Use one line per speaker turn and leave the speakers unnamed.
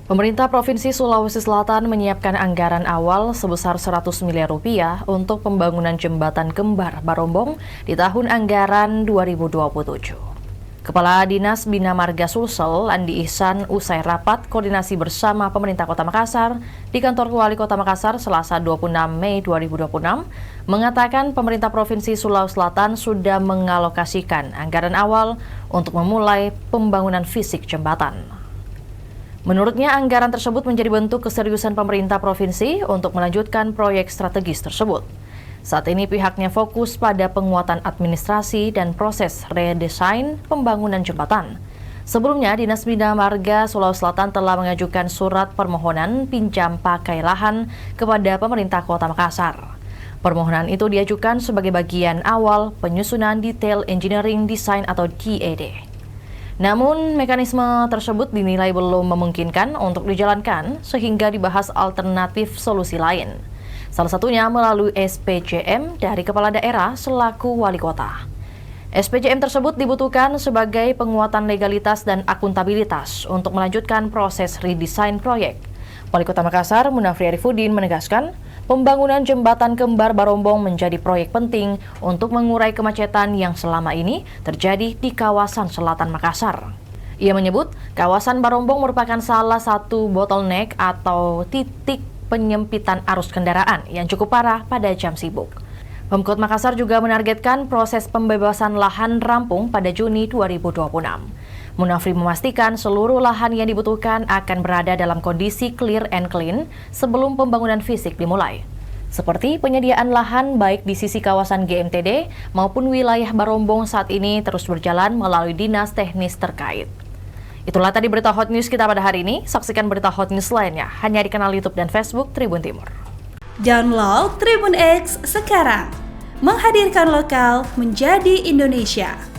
Pemerintah Provinsi Sulawesi Selatan menyiapkan anggaran awal sebesar 100 miliar rupiah untuk pembangunan jembatan kembar Barombong di tahun anggaran 2027. Kepala Dinas Bina Marga Sulsel, Andi Ihsan, usai rapat koordinasi bersama pemerintah Kota Makassar di kantor Wali Kota Makassar Selasa 26 Mei 2026, mengatakan pemerintah Provinsi Sulawesi Selatan sudah mengalokasikan anggaran awal untuk memulai pembangunan fisik jembatan. Menurutnya, anggaran tersebut menjadi bentuk keseriusan pemerintah provinsi untuk melanjutkan proyek strategis tersebut. Saat ini pihaknya fokus pada penguatan administrasi dan proses redesain pembangunan jembatan. Sebelumnya, Dinas Bina Marga Sulawesi Selatan telah mengajukan surat permohonan pinjam pakai lahan kepada pemerintah Kota Makassar. Permohonan itu diajukan sebagai bagian awal penyusunan detail engineering design atau DED. Namun, mekanisme tersebut dinilai belum memungkinkan untuk dijalankan sehingga dibahas alternatif solusi lain. Salah satunya melalui SPJM dari Kepala Daerah selaku Wali Kota. SPJM tersebut dibutuhkan sebagai penguatan legalitas dan akuntabilitas untuk melanjutkan proses redesain proyek. Wali Kota Makassar, Munafri Arifudin, menegaskan pembangunan jembatan kembar Barombong menjadi proyek penting untuk mengurai kemacetan yang selama ini terjadi di kawasan selatan Makassar. Ia menyebut kawasan Barombong merupakan salah satu bottleneck atau titik penyempitan arus kendaraan yang cukup parah pada jam sibuk. Pemkot Makassar juga menargetkan proses pembebasan lahan rampung pada Juni 2026. Munafri memastikan seluruh lahan yang dibutuhkan akan berada dalam kondisi clear and clean sebelum pembangunan fisik dimulai. Seperti penyediaan lahan baik di sisi kawasan GMTD maupun wilayah Barombong saat ini terus berjalan melalui dinas teknis terkait. Itulah tadi berita Hot News kita pada hari ini. Saksikan berita Hot News lainnya hanya di kanal YouTube dan Facebook Tribun Timur.
Download Tribun X sekarang. Menghadirkan lokal menjadi Indonesia.